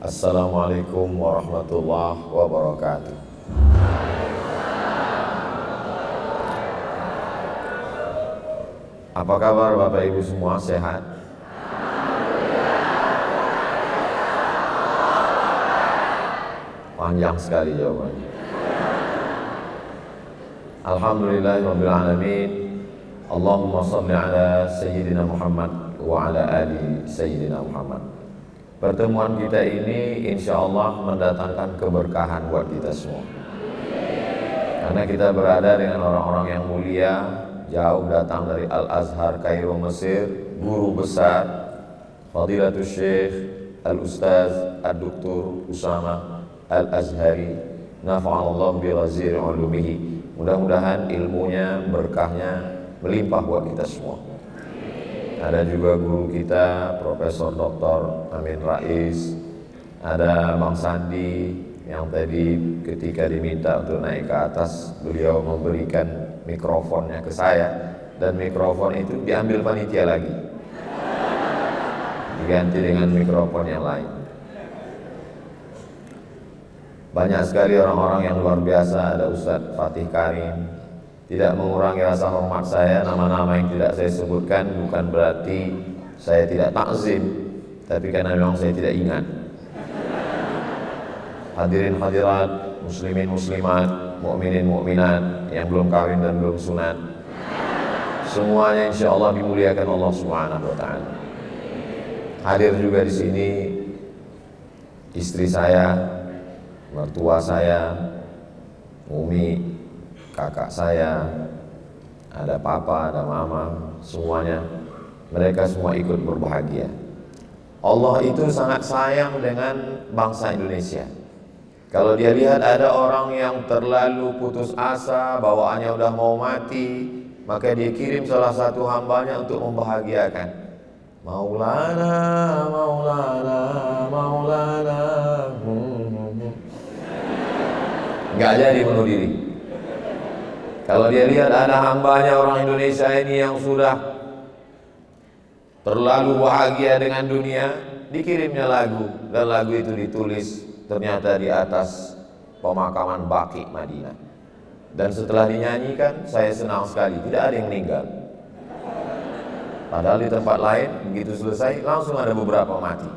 Assalamualaikum warahmatullahi wabarakatuh. Apa kabar Bapak Ibu semua, sehat? Panjang sekali jawabannya. Alhamdulillahirabbil alamin. Allahumma shalli ala sayyidina Muhammad wa ala ali sayyidina Muhammad. Pertemuan kita ini insya Allah mendatangkan keberkahan buat kita semua. Karena kita berada dengan orang-orang yang mulia, jauh datang dari Al-Azhar, Kairo, Mesir, guru besar Fadilatul Syekh Al-Ustaz Ad-Duktur Usama Al-Azhari, nafa'allahu bi ghaziri ulumihi. Mudah-mudahan ilmunya, berkahnya melimpah buat kita semua. Ada juga guru kita Profesor Dr. Amin Rais, ada Bang Sandi yang tadi ketika diminta untuk naik ke atas, beliau memberikan mikrofonnya ke saya, dan mikrofon itu diambil panitia lagi, diganti dengan mikrofon yang lain. Banyak sekali orang-orang yang luar biasa. Ada Ustadz Fatih Karim. Tidak mengurangi rasa hormat saya, nama-nama yang tidak saya sebutkan bukan berarti saya tidak takzim, tapi karena memang saya tidak ingat. Hadirin hadirat, muslimin muslimat, mukminin mukminat yang belum kawin dan belum sunat, semuanya insya Allah dimuliakan Allah Subhanahu wa taala. Hadir juga di sini istri saya, mertua saya, Umi, kakak saya, ada papa, ada mama, semuanya, mereka semua ikut berbahagia. Allah itu sangat sayang dengan bangsa Indonesia. Kalau dia lihat ada orang yang terlalu putus asa, bawaannya udah mau mati, maka dia kirim salah satu hambanya untuk membahagiakan. Maulana, Maulana, Maulana. Nggak jadi bunuh diri. Kalau dia lihat ada hambanya orang Indonesia ini yang sudah terlalu bahagia dengan dunia, dikirimnya lagu, dan lagu itu ditulis ternyata di atas pemakaman Baqi Madinah. Dan setelah dinyanyikan, saya senang sekali, tidak ada yang meninggal. Padahal di tempat lain begitu selesai langsung ada beberapa mati.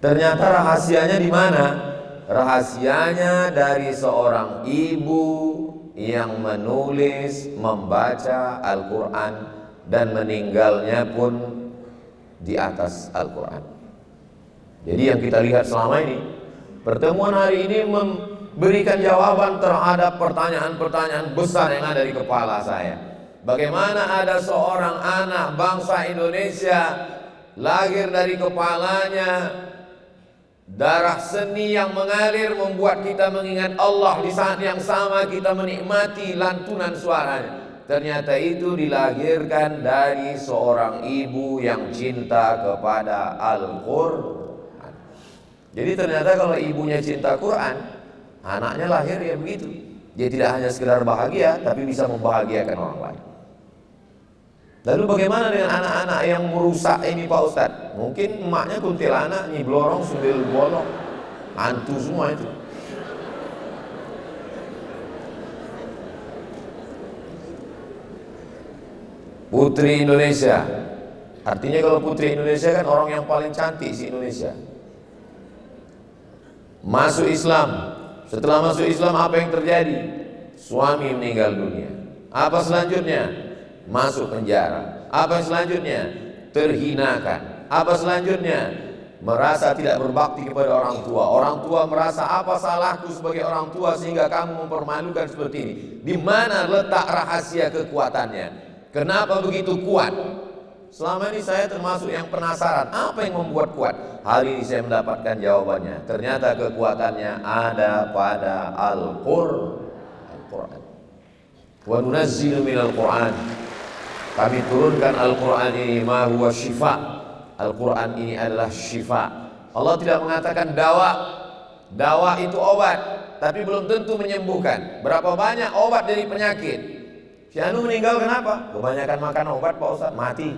Ternyata rahasianya di mana? Rahasianya dari seorang ibu yang menulis, membaca Al-Quran, dan meninggalnya pun di atas Al-Quran. Jadi yang kita lihat selama ini, pertemuan hari ini memberikan jawaban terhadap pertanyaan-pertanyaan besar yang ada di kepala saya. Bagaimana ada seorang anak bangsa Indonesia lahir dari kepalanya darah seni yang mengalir, membuat kita mengingat Allah, di saat yang sama kita menikmati lantunan suaranya. Ternyata itu dilahirkan dari seorang ibu yang cinta kepada Al-Quran. Jadi ternyata kalau ibunya cinta Quran, anaknya lahir ya begitu. Dia tidak hanya sekedar bahagia, tapi bisa membahagiakan orang lain. Lalu bagaimana dengan anak-anak yang merusak ini Pak Ustadz? Mungkin emaknya kuntilanak, Nyi Blorong, Sundel Bolong, hantu semua itu. Putri Indonesia, artinya kalau putri Indonesia kan orang yang paling cantik di Indonesia. Masuk Islam, setelah masuk Islam apa yang terjadi? Suami meninggal dunia. Apa selanjutnya? Masuk penjara. Apa selanjutnya? Terhinakan. Apa selanjutnya? Merasa tidak berbakti kepada orang tua. Orang tua merasa apa salahku sebagai orang tua sehingga kamu mempermalukan seperti ini. Di mana letak rahasia kekuatannya? Kenapa begitu kuat? Selama ini saya termasuk yang penasaran, apa yang membuat kuat? Hari ini saya mendapatkan jawabannya. Ternyata kekuatannya ada pada Al-Quran. Wa nunazzilu minal Quran. Kami turunkan Al-Quran ini ma huwa syifa. Al-Quran ini adalah syifa. Allah tidak mengatakan dawa. Dawa itu obat, tapi belum tentu menyembuhkan. Berapa banyak obat dari penyakit? Si Anu meninggal kenapa? Kebanyakan makan obat Pak Ustaz, mati.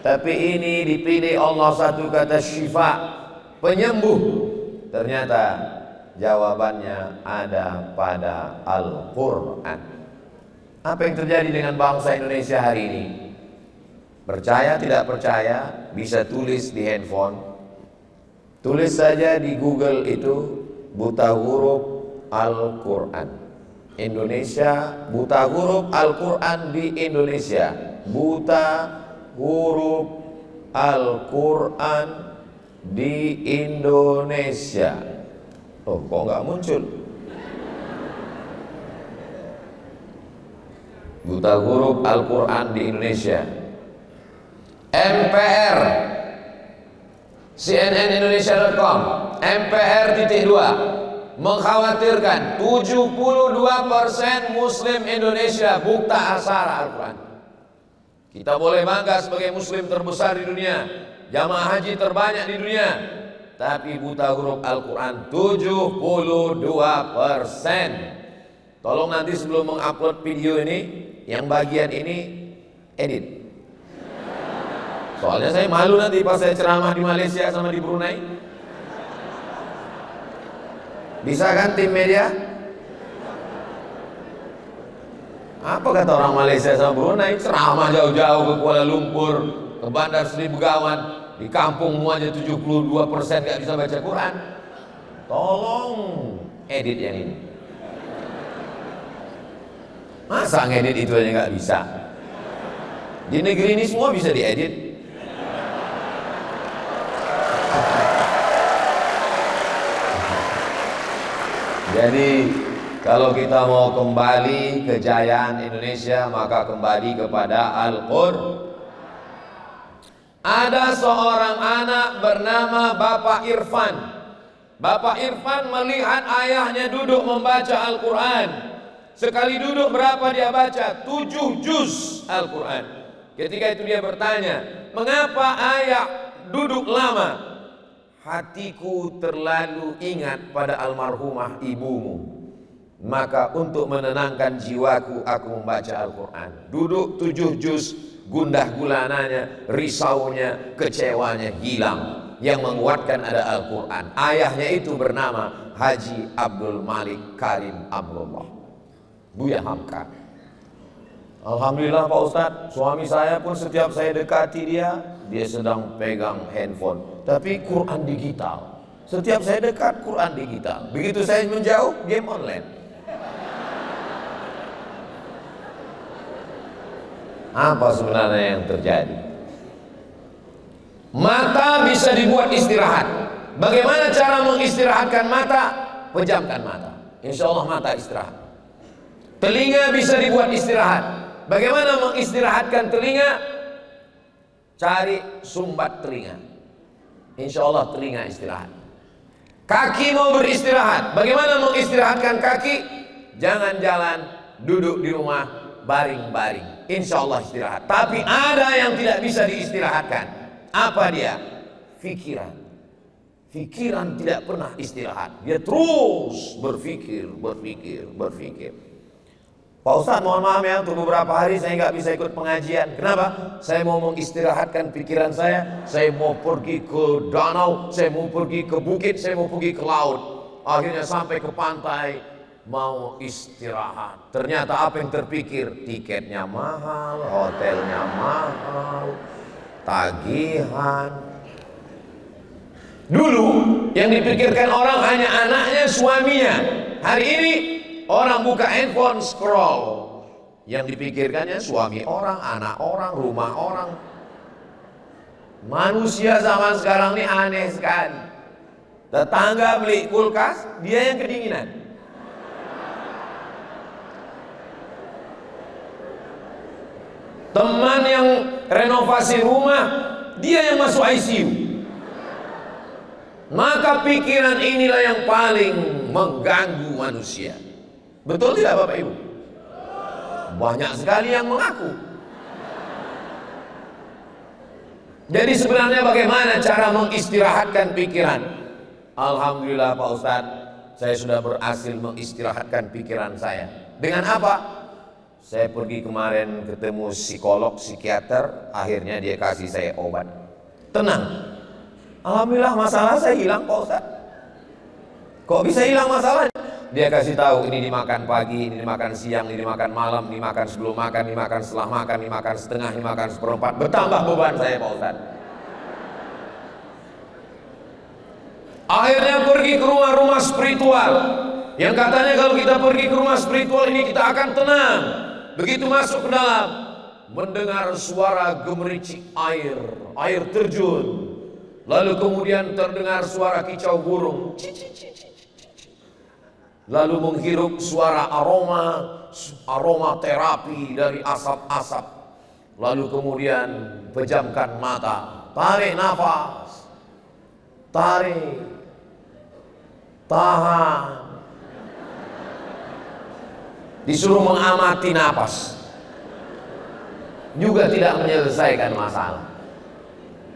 Tapi ini dipilih Allah satu kata syifa, penyembuh. Ternyata jawabannya ada pada Al-Quran. Apa yang terjadi dengan bangsa Indonesia hari ini? Percaya tidak percaya, bisa tulis di handphone. Tulis saja di Google itu buta huruf Al-Quran Indonesia, buta huruf Al-Quran di Indonesia, buta huruf Al-Quran di Indonesia. Oh, kok nggak muncul? Buta huruf Al-Quran di Indonesia. MPR, cnnindonesia.com, MPR.2 mengkhawatirkan 72% Muslim Indonesia buta aksara Al-Quran. Kita boleh bangga sebagai Muslim terbesar di dunia, jamaah haji terbanyak di dunia, tapi buta huruf Al-Quran 72%. Tolong nanti sebelum mengupload video ini, yang bagian ini edit. Soalnya saya malu nanti pas saya ceramah di Malaysia sama di Brunei. Bisa kan tim media? Apa kata orang Malaysia sama Brunei? Ceramah jauh-jauh ke Kuala Lumpur, ke Bandar Seri Begawan, di kampung aja 72% gak bisa baca Quran. Tolong edit yang ini. Masa ngedit itu aja gak bisa? Di negeri ini semua bisa diedit. Jadi kalau kita mau kembali kejayaan Indonesia, maka kembali kepada Al-Qur'an. Ada seorang anak bernama Bapak Irfan. Bapak Irfan melihat ayahnya duduk membaca Al-Quran. Sekali duduk berapa dia baca? 7 juz Al-Quran. Ketika itu dia bertanya, mengapa ayah duduk lama? Hatiku terlalu ingat pada almarhumah ibumu, maka untuk menenangkan jiwaku aku membaca Al-Quran. Duduk 7 juz, gundah gulananya, risaunya, kecewanya hilang. Yang menguatkan ada Al-Quran. Ayahnya itu bernama Haji Abdul Malik Karim Amrullah, Buya Hamka. Alhamdulillah Pak Ustadz, suami saya pun setiap saya dekati dia sedang pegang handphone, tapi Quran digital. Setiap saya dekat, Quran digital. Begitu saya menjauh, game online. Apa sebenarnya yang terjadi? Mata bisa dibuat istirahat. Bagaimana cara mengistirahatkan mata? Pejamkan mata, insya Allah mata istirahat. Telinga bisa dibuat istirahat. Bagaimana mengistirahatkan telinga? Cari sumbat telinga, insya Allah telinga istirahat. Kaki mau beristirahat. Bagaimana mengistirahatkan kaki? Jangan jalan, duduk di rumah, baring-baring, insya Allah istirahat. Tapi ada yang tidak bisa diistirahatkan. Apa dia? Pikiran. Pikiran tidak pernah istirahat. Dia terus berpikir. Pak Ustadz, mohon maaf ya, untuk beberapa hari saya nggak bisa ikut pengajian. Kenapa? Saya mau mengistirahatkan pikiran saya. Saya mau pergi ke danau, saya mau pergi ke bukit, saya mau pergi ke laut. Akhirnya sampai ke pantai, mau istirahat. Ternyata apa yang terpikir? Tiketnya mahal, hotelnya mahal, tagihan. Dulu yang dipikirkan orang hanya anaknya, suaminya. Hari ini orang buka handphone, scroll. Yang dipikirkannya suami orang, anak orang, rumah orang. Manusia zaman sekarang ini aneh sekali. Tetangga beli kulkas, dia yang kedinginan. Teman yang renovasi rumah, dia yang masuk ICU. Maka pikiran inilah yang paling mengganggu manusia. Betul tidak Bapak Ibu? Banyak sekali yang mengaku. Jadi sebenarnya bagaimana cara mengistirahatkan pikiran? Alhamdulillah Pak Ustadz, saya sudah berhasil mengistirahatkan pikiran saya. Dengan apa? Saya pergi kemarin ketemu psikolog, psikiater, akhirnya dia kasih saya obat. Tenang. Alhamdulillah masalah saya hilang Pak Ustaz. Kok bisa hilang masalahnya? Dia kasih tahu ini dimakan pagi, ini dimakan siang, ini dimakan malam, ini makan sebelum makan, ini makan setelah makan, ini makan setengah, ini makan seperempat. Bertambah beban saya Pak Ustaz. Akhirnya pergi ke rumah-rumah spiritual yang katanya kalau kita pergi ke rumah spiritual ini kita akan tenang. Begitu masuk ke dalam, mendengar suara gemericik air terjun. Lalu kemudian terdengar suara kicau burung. Lalu menghirup suara aroma terapi dari asap-asap. Lalu kemudian pejamkan mata, tarik nafas, tarik, tahan. Disuruh mengamati nafas, juga tidak menyelesaikan masalah.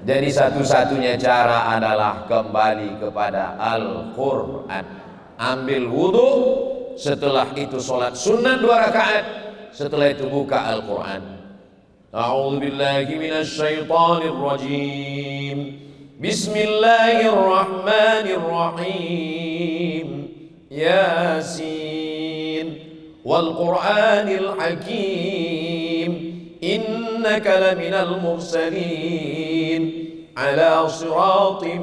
Jadi satu-satunya cara adalah kembali kepada Al-Quran. Ambil wudhu, setelah itu sholat sunnah 2 rakaat, setelah itu buka Al-Quran. A'udzu billahi minasy syaithanir rajim. Bismillahirrahmanirrahim. Yasin wal Qur'anil Hakim. Innaka laminal mursalin ala siratim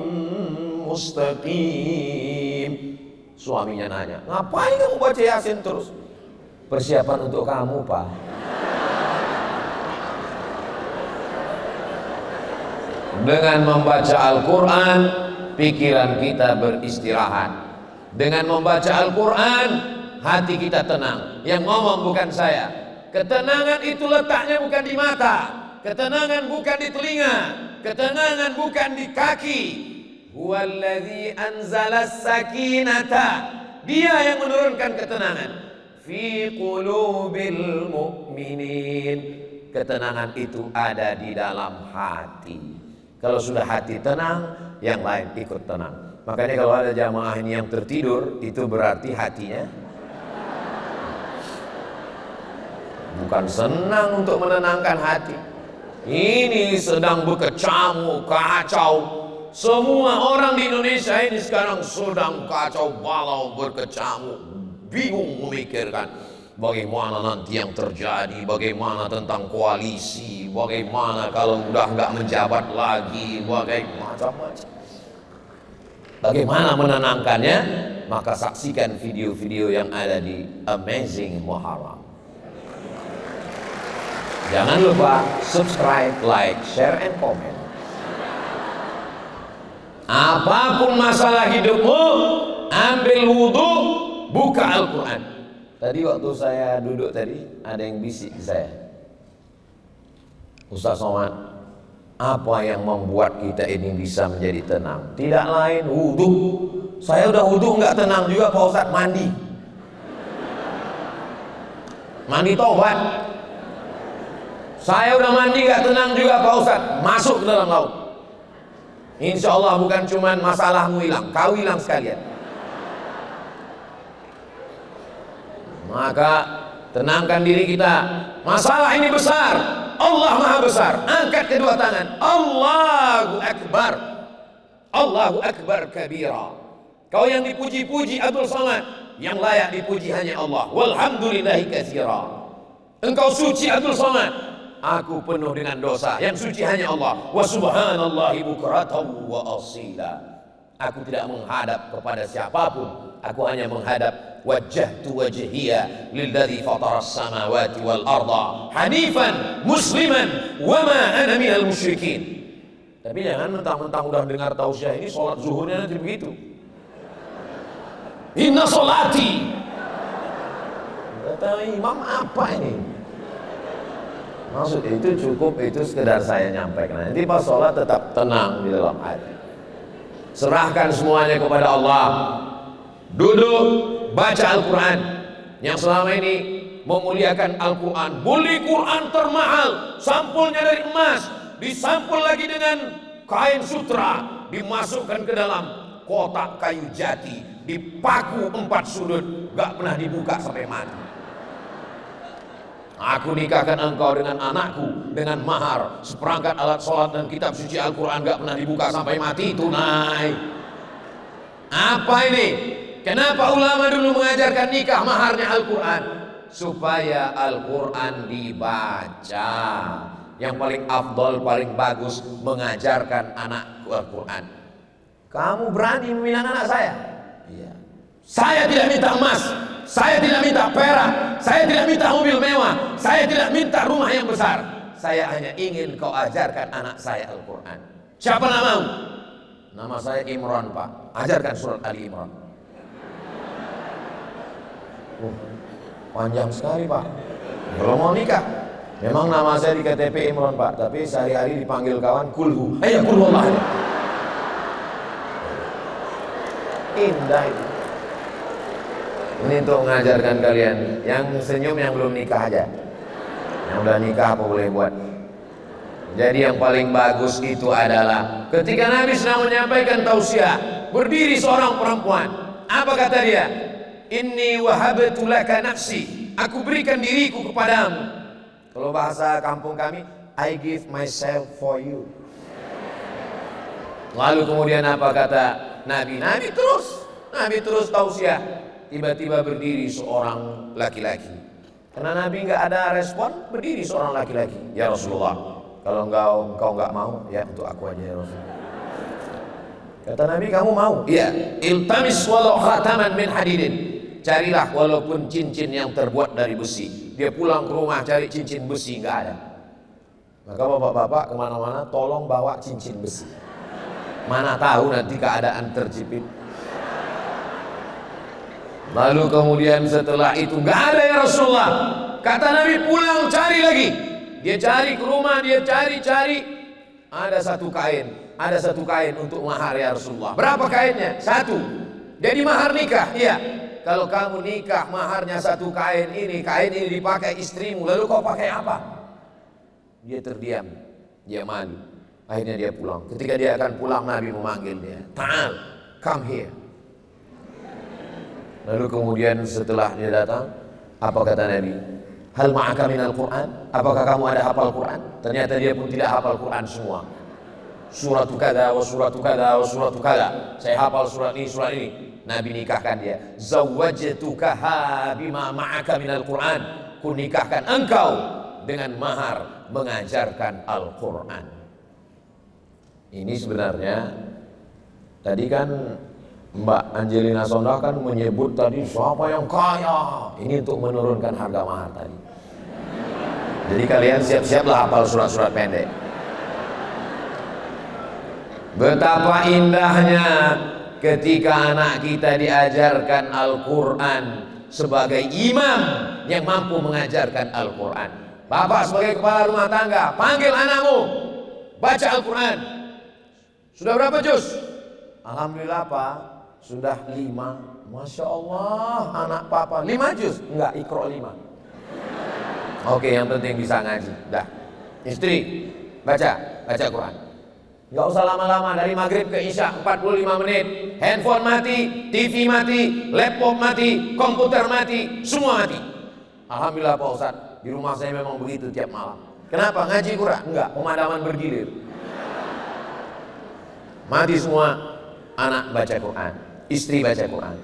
mustaqim. Suaminya nanya, ngapain kamu baca Yasin terus? Persiapan untuk kamu, Pak. Dengan membaca Al-Quran, pikiran kita beristirahat. Dengan membaca Al-Quran, hati kita tenang. Yang ngomong bukan saya. Ketenangan itu letaknya bukan di mata, ketenangan bukan di telinga, ketenangan bukan di kaki. Huwallazi anzalas sakinata. Dia yang menurunkan ketenangan fi qulubil mu'minin. Ketenangan itu ada di dalam hati. Kalau sudah hati tenang, yang lain ikut tenang. Makanya kalau ada jamaah ini yang tertidur, itu berarti hatinya bukan senang untuk menenangkan hati. Ini sedang berkecamuk, kacau. Semua orang di Indonesia ini sekarang sedang kacau balau, berkecamuk, bingung memikirkan bagaimana nanti yang terjadi, bagaimana tentang koalisi, bagaimana kalau udah nggak menjabat lagi, bagaimana macam-macam. Bagaimana menenangkannya? Maka saksikan video-video yang ada di Amazing Muharram. Jangan lupa subscribe, like, share, and comment. Apapun masalah hidupmu, ambil wudhu, buka Al-Quran. Tadi waktu saya duduk tadi, ada yang bisik ke saya, Ustaz Somad, apa yang membuat kita ini bisa menjadi tenang? Tidak lain wudhu. Saya udah wudhu nggak tenang juga Pak Ustaz, mandi tobat. Saya udah mandi gak tenang juga Pak Ustaz, masuk ke dalam laut. Insya Allah bukan cuma masalahmu hilang, kau hilang sekalian. Maka tenangkan diri kita. Masalah ini besar, Allah Maha Besar. Angkat kedua tangan, Allahu Akbar. Allahu Akbar kabira. Kau yang dipuji-puji Abdul Somad, yang layak dipuji hanya Allah. Walhamdulillahi katsira. Engkau suci Abdul Somad, aku penuh dengan dosa, yang suci hanya Allah. Wa subhanallahi bukratan wa asila. Aku tidak menghadap kepada siapapun, aku hanya menghadap wajjahtu wajhiya lilladzi fataras samawati wal arda hanifan musliman wa ma ana minal musyrikin. Tapi jangan mentang-mentang udah dengar tausiah ini sholat zuhurnya nanti begitu. Inna sholati. Kata imam apa ini? Maksud itu cukup, itu sekedar saya nyampaikan. Nanti pas sholat tetap tenang di dalam hati. Serahkan semuanya kepada Allah. Duduk, baca Al-Quran. Yang selama ini memuliakan Al-Quran. Beli Quran termahal, sampulnya dari emas, disampul lagi dengan kain sutra, dimasukkan ke dalam kotak kayu jati, dipaku 4 sudut, gak pernah dibuka sampai mati. Aku nikahkan engkau dengan anakku dengan mahar seperangkat alat sholat dan kitab suci Al-Quran gak pernah dibuka sampai mati, tunai. Apa ini? Kenapa ulama dulu mengajarkan nikah maharnya Al-Quran? Supaya Al-Quran dibaca. Yang paling afdol, paling bagus mengajarkan anak Al-Quran. Kamu berani meminang anak saya? Iya. Saya tidak minta emas, saya tidak minta perak, saya tidak minta mobil mewah, saya tidak minta rumah yang besar. Saya hanya ingin kau ajarkan anak saya Al-Quran. Siapa namamu? Nama saya Imran, Pak. Ajarkan surat Ali Imran. Panjang sekali, Pak. Kalau mau nikah, memang nama saya di KTP Imran, Pak, tapi sehari-hari dipanggil kawan Kulhu. Ayo Kulhu Allah. Indah itu. Ini untuk mengajarkan kalian. Yang senyum yang belum nikah aja. Yang udah nikah apa boleh buat. Jadi yang paling bagus itu adalah ketika Nabi sedang menyampaikan tausiah, berdiri seorang perempuan. Apa kata dia? Inni wahabtu laka nafsi. Aku berikan diriku kepadamu. Kalau bahasa kampung kami, I give myself for you. Lalu kemudian apa kata Nabi? Nabi terus tausiah. Tiba-tiba berdiri seorang laki-laki. Karena Nabi nggak ada respon, berdiri seorang laki-laki. Ya Rasulullah, kalau engkau nggak mau, ya untuk aku aja ya Rasulullah. Kata Nabi, kamu mau? Iya. Iltamis walau khataman min hadidin. Carilah walaupun cincin yang terbuat dari besi. Dia pulang ke rumah cari cincin besi, nggak ada. Maka bapak-bapak kemana-mana tolong bawa cincin besi. Mana tahu nanti keadaan terjepit. Lalu kemudian setelah itu nggak ada ya Rasulullah. Kata Nabi, pulang cari lagi. Dia cari ke rumah, dia cari. Ada satu kain untuk mahar ya Rasulullah. Berapa kainnya? Satu. Jadi mahar nikah. Iya. Kalau kamu nikah maharnya satu kain ini dipakai istrimu, lalu kau pakai apa? Dia terdiam, dia malu. Akhirnya dia pulang. Ketika dia akan pulang, Nabi memanggil dia. Ta'al, come here. Lalu kemudian setelah dia datang, apa kata Nabi? Hal ma'aka minal Qur'an? Apakah kamu ada hafal Quran? Ternyata dia pun tidak hafal Quran semua. Suratu kada wa suratu kada wa suratu kada. Saya hafal surat ini. Nabi nikahkan dia. Zawwajtukaha bima ma'aka minal Qur'an. Ku nikahkan engkau dengan mahar mengajarkan Al-Quran. Ini sebenarnya tadi kan Mbak Angelina Sondah kan menyebut tadi siapa yang kaya. Ini untuk menurunkan harga mahar tadi. Jadi kalian siap-siaplah hafal surat-surat pendek. Betapa indahnya ketika anak kita diajarkan Al-Quran sebagai imam yang mampu mengajarkan Al-Quran. Bapak sebagai kepala rumah tangga, panggil anakmu, baca Al-Quran. Sudah berapa juz? Alhamdulillah Pak, sudah 5. Masya Allah, anak papa 5 juz? Enggak, Iqra 5. Oke, yang penting bisa ngaji. Dah. Istri, baca Quran. Enggak usah lama-lama, dari maghrib ke isya 45 menit. Handphone mati, TV mati, laptop mati, komputer mati, semua mati. Alhamdulillah Pak Ustadz, di rumah saya memang begitu tiap malam. Kenapa? Ngaji Quran? Enggak, pemadaman bergilir. Mati semua, anak baca Quran, istri baca Quran.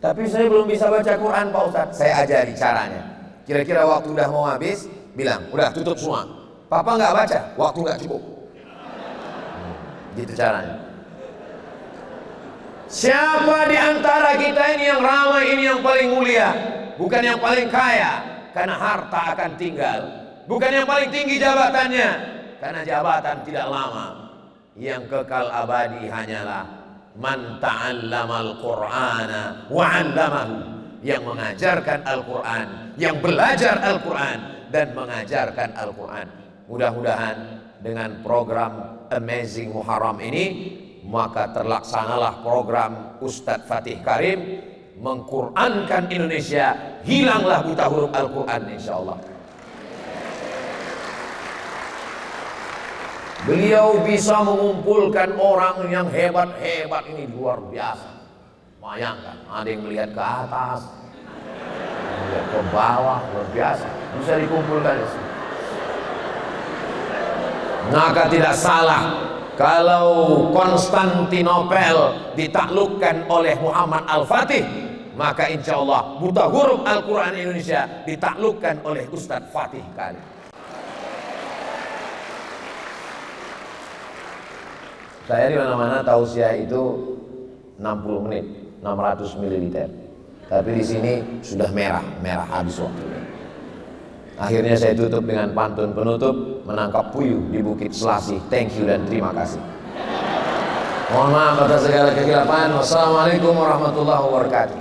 Tapi saya belum bisa baca Quran Pak Ustadz. Saya ajari caranya. Kira-kira waktu udah mau habis, bilang, udah tutup semua. Papa nggak baca, waktu nggak cukup. Gitu caranya. Siapa di antara kita ini yang ramai, ini yang paling mulia, bukan yang paling kaya, karena harta akan tinggal. Bukan yang paling tinggi jabatannya, karena jabatan tidak lama. Yang kekal abadi hanyalah man ta'allamal Qur'ana wa 'allamahu, yang mengajarkan Al-Quran, yang belajar Al-Quran dan mengajarkan Al-Quran. Mudah-mudahan dengan program Amazing Muharram ini, maka terlaksanalah program Ustadz Fatih Karim mengqurankan Indonesia, hilanglah buta huruf Al-Quran insyaallah. Beliau bisa mengumpulkan orang yang hebat-hebat, ini luar biasa. Bayangkan, ada yang melihat ke atas, lihat ke bawah, luar biasa, bisa dikumpulkan di sini. Maka tidak salah kalau Konstantinopel ditaklukkan oleh Muhammad Al-Fatih, maka insya Allah buta huruf Al-Quran Indonesia ditaklukkan oleh Ustadz Fatih Khalid. Saya di mana-mana tausiah itu 60 menit, 600 ml. Tapi di sini sudah merah habis waktunya. Akhirnya saya tutup dengan pantun penutup, menangkap puyuh di Bukit Selasih. Thank you dan terima kasih. Mohon maaf atas segala kekhilafan. Wassalamualaikum warahmatullahi wabarakatuh.